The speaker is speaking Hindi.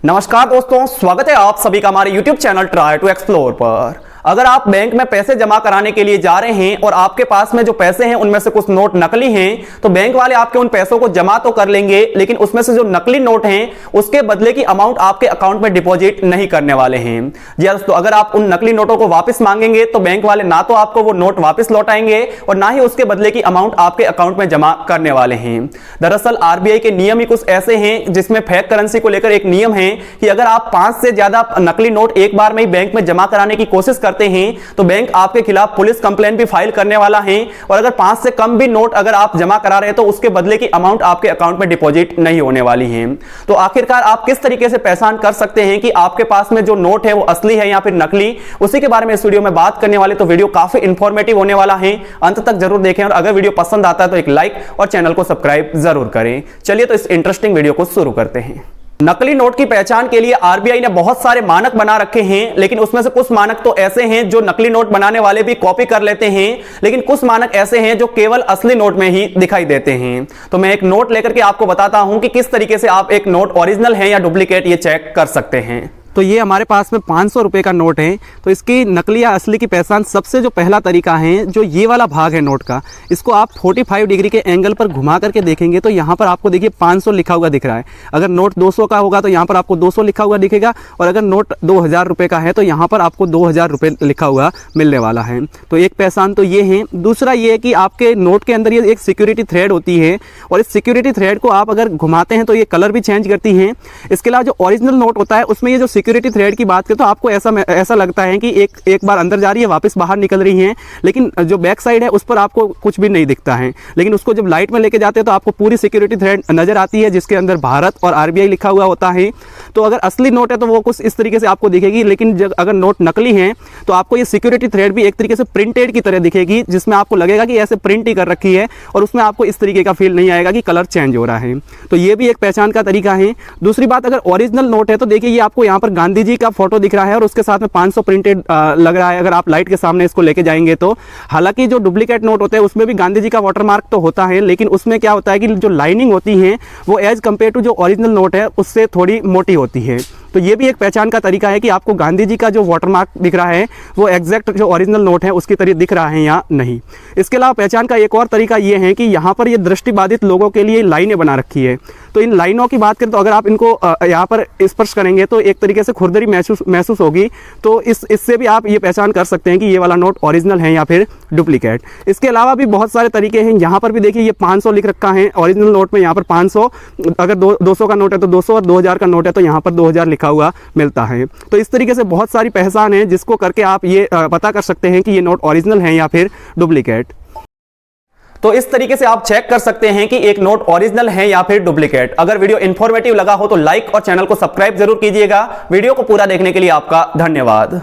नमस्कार दोस्तों, स्वागत है आप सभी का हमारे YouTube channel try to explore पर। अगर आप बैंक में पैसे जमा कराने के लिए जा रहे हैं और आपके पास में जो पैसे हैं उनमें से कुछ नोट नकली हैं, तो बैंक वाले आपके उन पैसों को जमा तो कर लेंगे, लेकिन उसमें से जो नकली नोट हैं उसके बदले की अमाउंट आपके अकाउंट में डिपॉजिट नहीं करने वाले हैं। जी दोस्तों, अगर आप उन नकली नोटों को वापस मांगेंगे तो बैंक वाले ना तो आपको वो नोट वापस लौटाएंगे और ना ही उसके बदले की अमाउंट आपके अकाउंट में जमा करने वाले हैं। दरअसल आरबीआई के नियम ही कुछ ऐसे हैं जिसमें फेक करेंसी को लेकर एक नियम है कि अगर आप 5 से ज्यादा नकली नोट एक बार में ही बैंक में जमा कराने की कोशिश करते हैं तो बैंक आपके खिलाफ पुलिस कंप्लेंट भी फाइल करने वाला है। और अगर 5 से कम भी नोट अगर आप जमा करा रहे हैं तो उसके बदले की अमाउंट आपके अकाउंट में डिपॉजिट नहीं होने वाली है। तो आखिरकार आप किस तरीके से पहचान कर सकते हैं कि आपके पास में जो नोट है वो असली है या फिर नकली, उसी के बारे में इस वीडियो में बात करने वाले। तो वीडियो काफी इंफॉर्मेटिव होने वाला है, अंत तक जरूर देखें और अगर वीडियो पसंद आता है तो एक लाइक और चैनल को सब्सक्राइब जरूर करें। चलिए तो इस इंटरेस्टिंग वीडियो को शुरू करते हैं। नकली नोट की पहचान के लिए आरबीआई ने बहुत सारे मानक बना रखे हैं, लेकिन उसमें से कुछ मानक तो ऐसे हैं जो नकली नोट बनाने वाले भी कॉपी कर लेते हैं, लेकिन कुछ मानक ऐसे हैं जो केवल असली नोट में ही दिखाई देते हैं। तो मैं एक नोट लेकर के आपको बताता हूं कि किस तरीके से आप एक नोट ओरिजिनल है या डुप्लीकेट ये चेक कर सकते हैं। तो ये हमारे पास में 500 रुपए का नोट है। तो इसकी नकली या असली की पहचान सबसे जो पहला तरीका है, जो ये वाला भाग है नोट का, इसको आप 45 डिग्री के एंगल पर घुमा करके देखेंगे तो यहाँ पर आपको देखिए 500 लिखा हुआ दिख रहा है। अगर नोट 200 का होगा तो यहाँ पर आपको 200 लिखा हुआ दिखेगा, और अगर नोट 2000 रुपये का है तो यहाँ पर आपको 2000 रुपये लिखा हुआ मिलने वाला है। तो एक पहचान तो ये है। दूसरा ये है कि आपके नोट के अंदर ये एक सिक्योरिटी थ्रेड होती है, और इस सिक्योरिटी थ्रेड को आप अगर घुमाते हैं तो ये कलर भी चेंज करती है। इसके अलावा जो ओरिजिनल नोट होता है उसमें ये जो सिक्योरिटी थ्रेड की बात करें तो आपको ऐसा लगता है कि एक बार अंदर जा रही है, वापस बाहर निकल रही है, लेकिन जो बैक साइड है उस पर आपको कुछ भी नहीं दिखता है। लेकिन उसको जब लाइट में लेके जाते हैं तो आपको पूरी सिक्योरिटी थ्रेड नजर आती है, जिसके अंदर भारत और आरबीआई लिखा हुआ होता है। तो अगर असली नोट है तो वो कुछ इस तरीके से आपको दिखेगी, लेकिन जब अगर नोट नकली है तो आपको ये सिक्योरिटी थ्रेड भी एक तरीके से प्रिंटेड की तरह दिखेगी, जिसमें आपको लगेगा कि ऐसे प्रिंट ही कर रखी है, और उसमें आपको इस तरीके का फील नहीं आएगा कि कलर चेंज हो रहा है। तो ये भी एक पहचान का तरीका है। दूसरी बात, अगर ओरिजिनल नोट है तो देखिए ये आपको यहाँ पर गांधी जी का फोटो दिख रहा है और उसके साथ में 500 प्रिंटेड लग रहा है अगर आप लाइट के सामने इसको लेके जाएंगे तो। हालांकि जो डुप्लीकेट नोट होते हैं उसमें भी गांधी जी का वाटरमार्क तो होता है, लेकिन उसमें क्या होता है कि जो लाइनिंग होती है वो एज कंपेयर टू जो ओरिजिनल नोट है उससे थोड़ी मोटी होती है। तो ये भी एक पहचान का तरीका है कि आपको गांधी जी का जो वाटरमार्क दिख रहा है वो एग्जैक्ट जो ओरिजिनल नोट है उसकी तरह दिख रहा है या नहीं। इसके अलावा पहचान का एक और तरीका ये है कि यहाँ पर ये दृष्टिबाधित लोगों के लिए लाइनें बना रखी है। तो इन लाइनों की बात करें तो अगर आप इनको यहाँ पर स्पर्श करेंगे तो एक तरीके से खुरदरी महसूस होगी। तो इससे भी आप ये पहचान कर सकते हैं कि ये वाला नोट ओरिजिनल है या फिर डुप्लीकेट। इसके अलावा भी बहुत सारे तरीके हैं। यहाँ पर भी देखिए ये 500 लिख रखा है ओरिजिनल नोट में, यहाँ पर 500। अगर 200 का नोट है तो 200, और 2000 का नोट है तो यहाँ पर 2000 लिखा हुआ मिलता है। तो इस तरीके से बहुत सारी पहचान है जिसको करके आप ये पता कर सकते हैं कि ये नोट ओरिजिनल है या फिर डुप्लीकेट। तो इस तरीके से आप चेक कर सकते हैं कि एक नोट ओरिजिनल है या फिर डुप्लीकेट। अगर वीडियो इंफॉर्मेटिव लगा हो तो लाइक और चैनल को सब्सक्राइब जरूर कीजिएगा। वीडियो को पूरा देखने के लिए आपका धन्यवाद।